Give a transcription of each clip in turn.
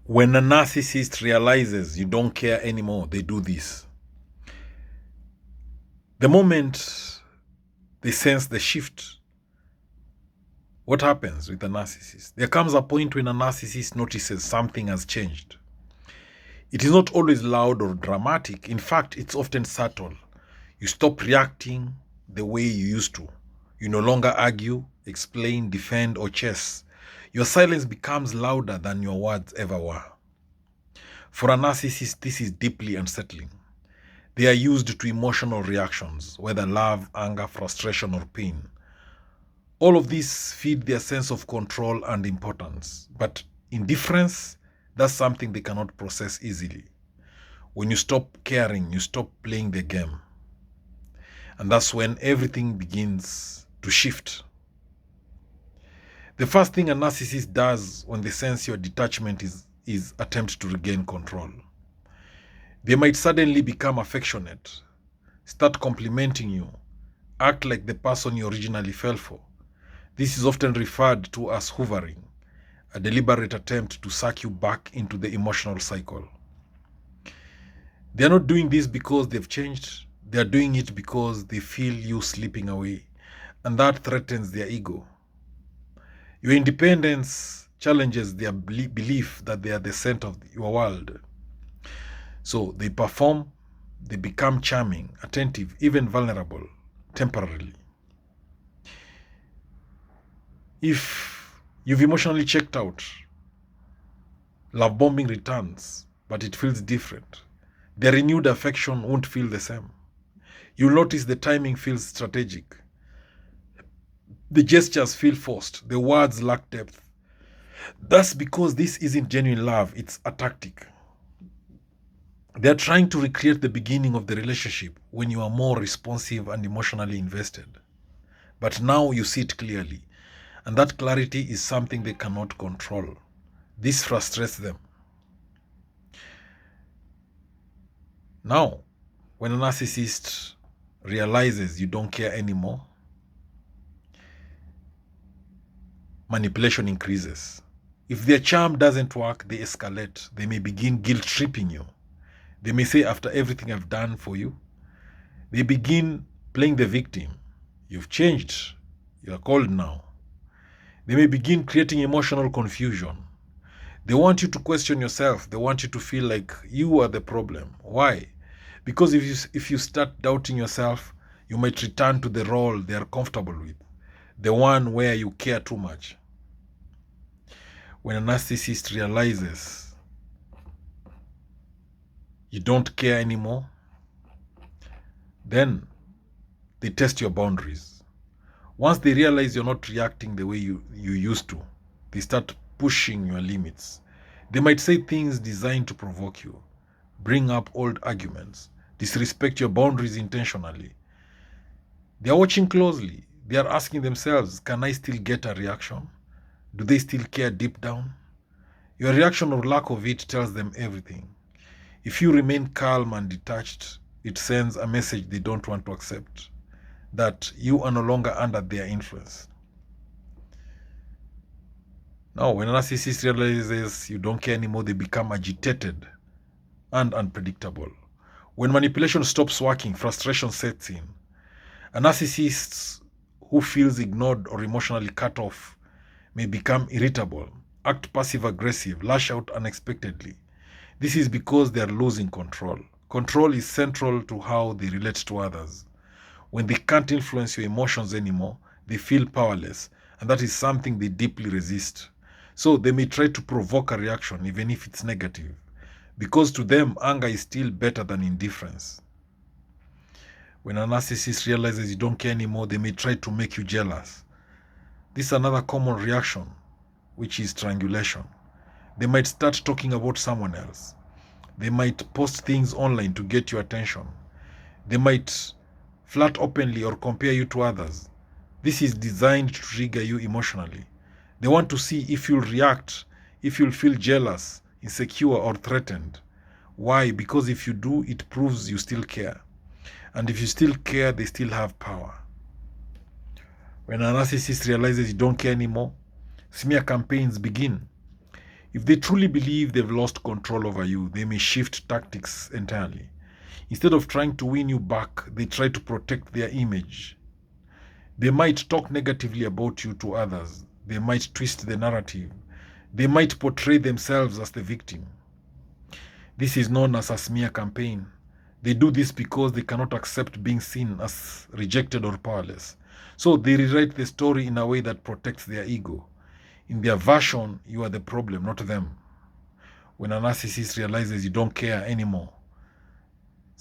When a narcissist realizes you don't care anymore, they do this. The moment they sense the shift, what happens with a narcissist? There comes a point when a narcissist notices something has changed. It is not always loud or dramatic. In fact, it's often subtle. You stop reacting the way you used to. You no longer argue, explain, defend, or chase. Your silence becomes louder than your words ever were. For a narcissist, this is deeply unsettling. They are used to emotional reactions, whether love, anger, frustration, or pain. All of these feed their sense of control and importance. But indifference, that's something they cannot process easily. When you stop caring, you stop playing the game. And that's when everything begins to shift. The first thing a narcissist does when they sense your detachment is attempt to regain control. They might suddenly become affectionate, start complimenting you, act like the person you originally fell for. This is often referred to as hoovering, a deliberate attempt to suck you back into the emotional cycle. They are not doing this because they've changed. They are doing it because they feel you slipping away, and that threatens their ego. Your independence challenges their belief that they are the center of your world. So they perform, they become charming, attentive, even vulnerable, temporarily. If you've emotionally checked out, love bombing returns, but it feels different. Their renewed affection won't feel the same. You'll notice the timing feels strategic. The gestures feel forced. The words lack depth. That's because this isn't genuine love, it's a tactic. They're trying to recreate the beginning of the relationship when you are more responsive and emotionally invested. But now you see it clearly, and that clarity is something they cannot control. This frustrates them. Now, when a narcissist realizes you don't care anymore, manipulation increases. If their charm doesn't work, they escalate. They may begin guilt-tripping you. They may say, after everything I've done for you, they begin playing the victim. You've changed. You're cold now. They may begin creating emotional confusion. They want you to question yourself. They want you to feel like you are the problem. Why? Because if you start doubting yourself, you might return to the role they are comfortable with, the one where you care too much. When a narcissist realizes you don't care anymore, then they test your boundaries. Once they realize you're not reacting the way you used to, they start pushing your limits. They might say things designed to provoke you, bring up old arguments, disrespect your boundaries intentionally. They are watching closely. They are asking themselves, can I still get a reaction? Do they still care deep down? Your reaction or lack of it tells them everything. If you remain calm and detached, it sends a message they don't want to accept, that you are no longer under their influence. Now, when a narcissist realizes you don't care anymore, they become agitated and unpredictable. When manipulation stops working, frustration sets in. A narcissist who feels ignored or emotionally cut off may become irritable, act passive-aggressive, lash out unexpectedly. This is because they are losing control. Control is central to how they relate to others. When they can't influence your emotions anymore, they feel powerless, and that is something they deeply resist. So they may try to provoke a reaction, even if it's negative, because to them, anger is still better than indifference. When a narcissist realizes you don't care anymore, they may try to make you jealous. This is another common reaction, which is triangulation. They might start talking about someone else. They might post things online to get your attention. They might flirt openly or compare you to others. This is designed to trigger you emotionally. They want to see if you'll react, if you'll feel jealous, insecure, or threatened. Why? Because if you do, it proves you still care. And if you still care, they still have power. When a narcissist realizes you don't care anymore, smear campaigns begin. If they truly believe they've lost control over you, they may shift tactics entirely. Instead of trying to win you back, they try to protect their image. They might talk negatively about you to others. They might twist the narrative. They might portray themselves as the victim. This is known as a smear campaign. They do this because they cannot accept being seen as rejected or powerless. So they rewrite the story in a way that protects their ego. In their version, you are the problem, not them. When a narcissist realizes you don't care anymore,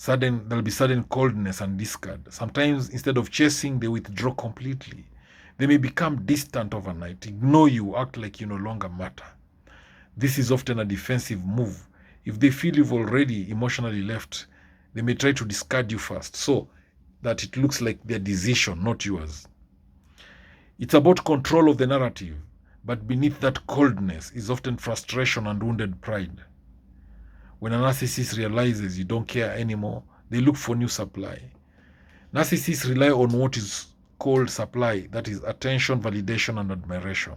there'll be sudden coldness and discard. Sometimes, instead of chasing, they withdraw completely. They may become distant overnight, ignore you, act like you no longer matter. This is often a defensive move. If they feel you've already emotionally left, they may try to discard you first, so that it looks like their decision, not yours. It's about control of the narrative, but beneath that coldness is often frustration and wounded pride. When a narcissist realizes you don't care anymore, they look for new supply. Narcissists rely on what is called supply, that is attention, validation, and admiration.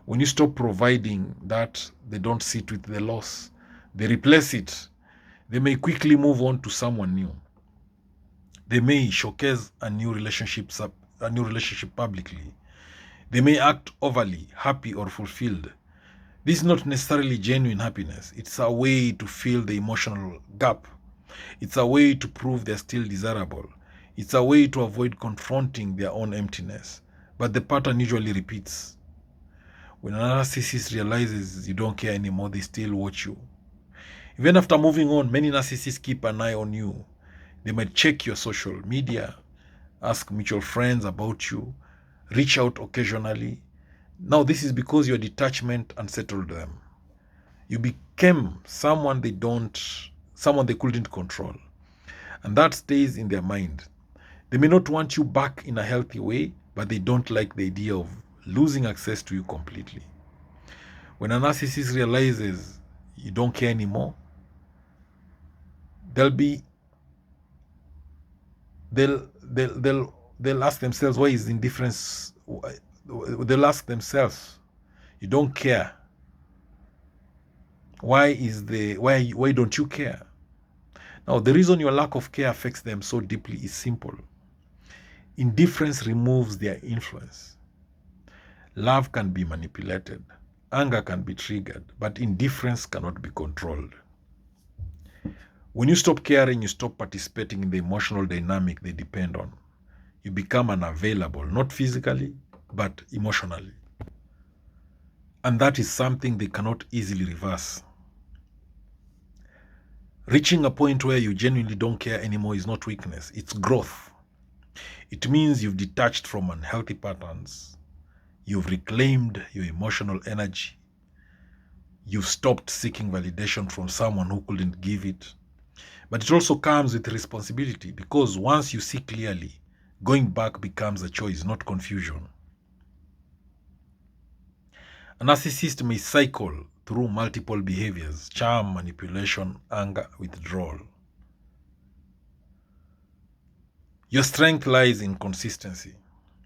When you stop providing that, they don't sit with the loss. They replace it. They may quickly move on to someone new. They may showcase a new relationship publicly. They may act overly happy or fulfilled. This is not necessarily genuine happiness. It's a way to fill the emotional gap. It's a way to prove they're still desirable. It's a way to avoid confronting their own emptiness. But the pattern usually repeats. When a narcissist realizes you don't care anymore, they still watch you. Even after moving on, many narcissists keep an eye on you. They might check your social media, ask mutual friends about you, reach out occasionally. Now, this is because your detachment unsettled them. You became someone they couldn't control. And that stays in their mind. They may not want you back in a healthy way, but they don't like the idea of losing access to you completely. When a narcissist realizes you don't care anymore, they'll ask themselves, why is indifference? They'll ask themselves, you don't care. Why don't you care? Now, the reason your lack of care affects them so deeply is simple. Indifference removes their influence. Love can be manipulated. Anger can be triggered, but indifference cannot be controlled. When you stop caring, you stop participating in the emotional dynamic they depend on. You become unavailable, not physically, but emotionally. And that is something they cannot easily reverse. Reaching a point where you genuinely don't care anymore is not weakness, it's growth. It means you've detached from unhealthy patterns. You've reclaimed your emotional energy. You've stopped seeking validation from someone who couldn't give it. But it also comes with responsibility, because once you see clearly, going back becomes a choice, not confusion. A narcissist may cycle through multiple behaviors: charm, manipulation, anger, withdrawal. Your strength lies in consistency.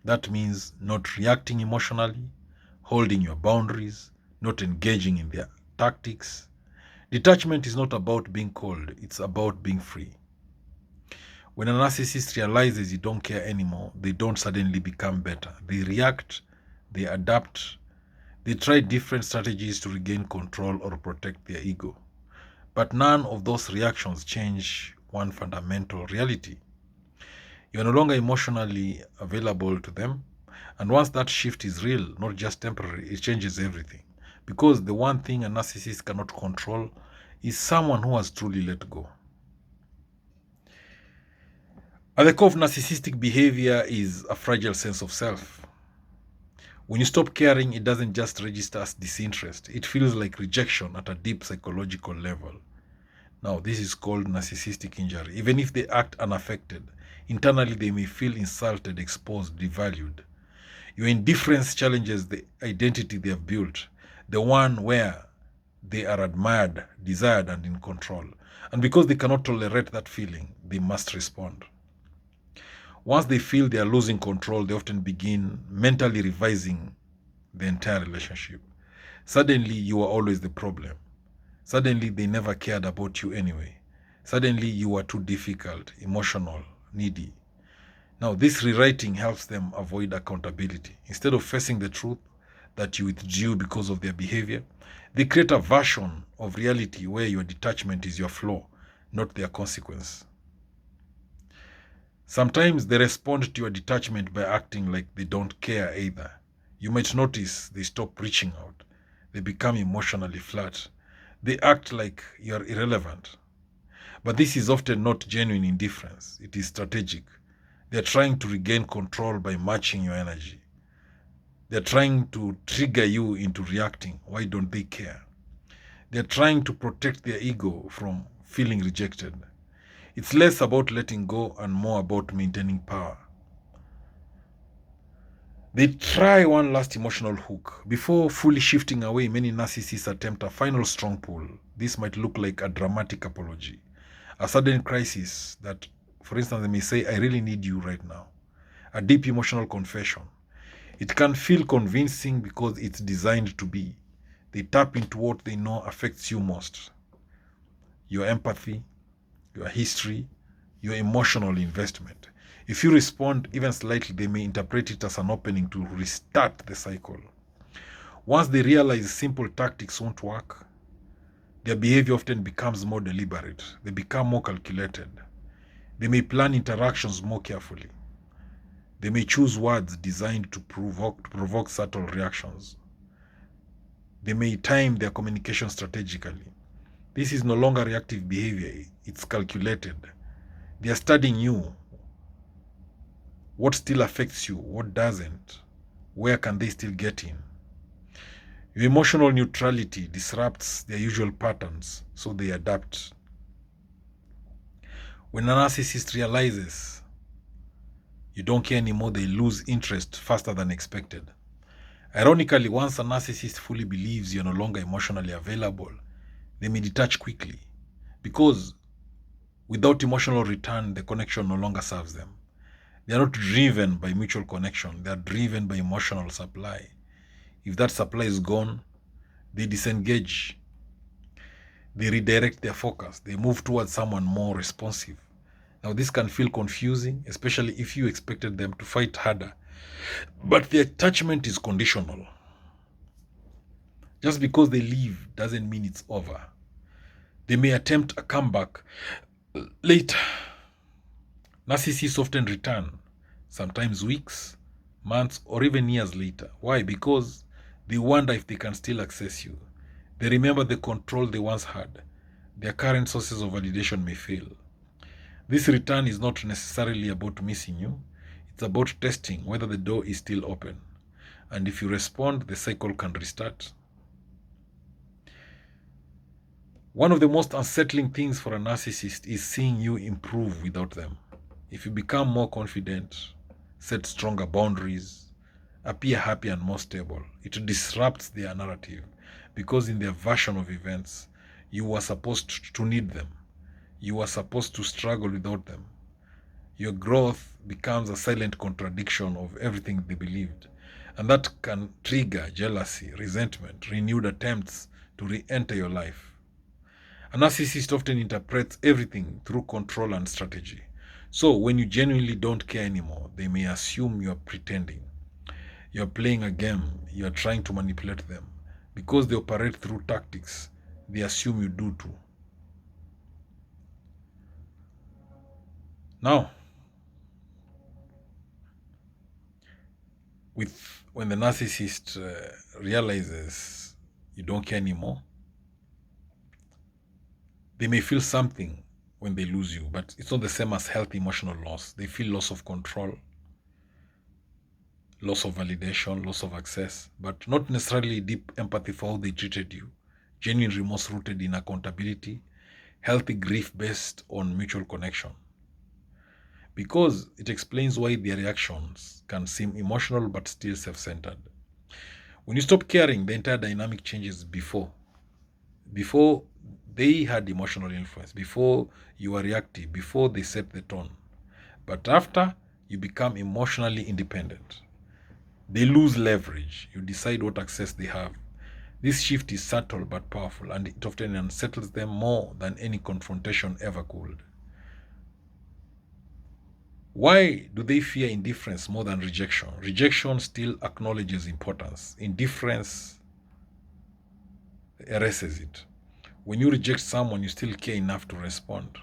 That means not reacting emotionally, holding your boundaries, not engaging in their tactics. Detachment is not about being cold, it's about being free. When a narcissist realizes you don't care anymore, they don't suddenly become better. They react, they adapt, they try different strategies to regain control or protect their ego. But none of those reactions change one fundamental reality. You're no longer emotionally available to them. And once that shift is real, not just temporary, it changes everything. Because the one thing a narcissist cannot control is someone who has truly let go. At the core of narcissistic behavior is a fragile sense of self. When you stop caring, it doesn't just register as disinterest. It feels like rejection at a deep psychological level. Now, this is called narcissistic injury. Even if they act unaffected, internally they may feel insulted, exposed, devalued. Your indifference challenges the identity they have built, the one where they are admired, desired, and in control. And because they cannot tolerate that feeling, they must respond. Once they feel they are losing control, they often begin mentally revising the entire relationship. Suddenly, you are always the problem. Suddenly, they never cared about you anyway. Suddenly, you are too difficult, emotional, needy. Now, this rewriting helps them avoid accountability. Instead of facing the truth that you withdrew because of their behavior, they create a version of reality where your detachment is your flaw, not their consequence. Sometimes they respond to your detachment by acting like they don't care either. You might notice they stop reaching out. They become emotionally flat. They act like you're irrelevant. But this is often not genuine indifference. It is strategic. They're trying to regain control by matching your energy. They're trying to trigger you into reacting. Why don't they care? They're trying to protect their ego from feeling rejected. It's less about letting go and more about maintaining power. They try one last emotional hook. Before fully shifting away, many narcissists attempt a final strong pull. This might look like a dramatic apology, a sudden crisis that, for instance, they may say, I really need you right now. A deep emotional confession. It can feel convincing because it's designed to be. They tap into what they know affects you most. Your empathy, your history, your emotional investment. If you respond even slightly, they may interpret it as an opening to restart the cycle. Once they realize simple tactics won't work, their behavior often becomes more deliberate. They become more calculated. They may plan interactions more carefully. They may choose words designed to provoke subtle reactions. They may time their communication strategically. This is no longer reactive behavior, it's calculated. They are studying you. What still affects you? What doesn't? Where can they still get in? Your emotional neutrality disrupts their usual patterns, so they adapt. When a narcissist realizes you don't care anymore, they lose interest faster than expected. Ironically, once a narcissist fully believes you're no longer emotionally available, they may detach quickly because without emotional return, the connection no longer serves them. They are not driven by mutual connection, they are driven by emotional supply. If that supply is gone, they disengage. They redirect their focus. They move towards someone more responsive. Now, this can feel confusing, especially if you expected them to fight harder. But the attachment is conditional. Just because they leave doesn't mean it's over. They may attempt a comeback later. Narcissists often return, sometimes weeks, months, or even years later. Why? Because they wonder if they can still access you. They remember the control they once had. Their current sources of validation may fail. This return is not necessarily about missing you. It's about testing whether the door is still open. And if you respond, the cycle can restart. One of the most unsettling things for a narcissist is seeing you improve without them. If you become more confident, set stronger boundaries, appear happy and more stable, it disrupts their narrative because in their version of events, you were supposed to need them. You are supposed to struggle without them. Your growth becomes a silent contradiction of everything they believed. And that can trigger jealousy, resentment, renewed attempts to re-enter your life. A narcissist often interprets everything through control and strategy. So when you genuinely don't care anymore, they may assume you're pretending. You're playing a game, you're trying to manipulate them. Because they operate through tactics, they assume you do too. Now, when the narcissist realizes you don't care anymore, they may feel something when they lose you, but it's not the same as healthy emotional loss. They feel loss of control, loss of validation, loss of access, but not necessarily deep empathy for how they treated you, genuine remorse rooted in accountability, healthy grief based on mutual connection. Because it explains why their reactions can seem emotional but still self-centered. When you stop caring, the entire dynamic changes before. Before they had emotional influence, before you were reactive, before they set the tone. But after, you become emotionally independent. They lose leverage. You decide what access they have. This shift is subtle but powerful, and it often unsettles them more than any confrontation ever could. Why do they fear indifference more than rejection? Rejection still acknowledges importance. Indifference erases it. When you reject someone, you still care enough to respond.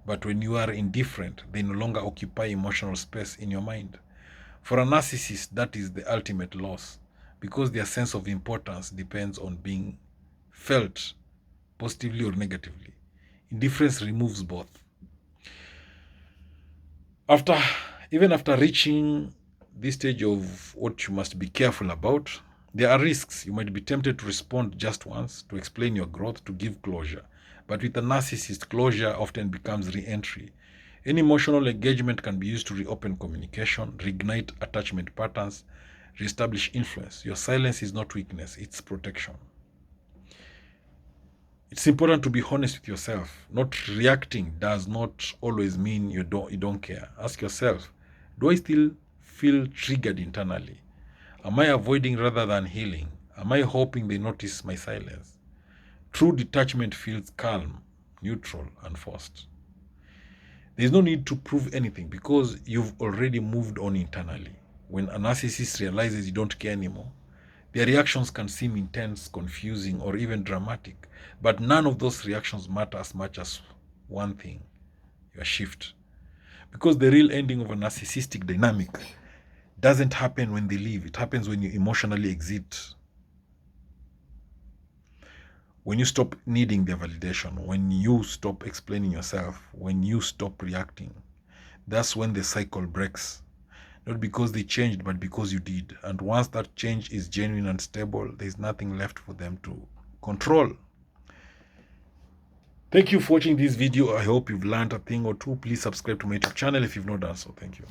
But when you are indifferent, they no longer occupy emotional space in your mind. For a narcissist, that is the ultimate loss, because their sense of importance depends on being felt positively or negatively. Indifference removes both. Even after reaching this stage of what you must be careful about, there are risks. You might be tempted to respond just once, to explain your growth, to give closure. But with a narcissist, closure often becomes re-entry. Any emotional engagement can be used to reopen communication, reignite attachment patterns, reestablish influence. Your silence is not weakness, it's protection. It's important to be honest with yourself. Not reacting does not always mean you don't care. Ask yourself, do I still feel triggered internally? Am I avoiding rather than healing? Am I hoping they notice my silence? True detachment feels calm, neutral, and forced. There's no need to prove anything because you've already moved on internally. When a narcissist realizes you don't care anymore, their reactions can seem intense, confusing, or even dramatic, but none of those reactions matter as much as one thing: your shift. Because the real ending of a narcissistic dynamic doesn't happen when they leave, it happens when you emotionally exit. When you stop needing their validation, when you stop explaining yourself, when you stop reacting, that's when the cycle breaks. Not because they changed, but because you did. And once that change is genuine and stable, there's nothing left for them to control. Thank you for watching this video. I hope you've learned a thing or two. Please subscribe to my YouTube channel if you've not done so. Thank you.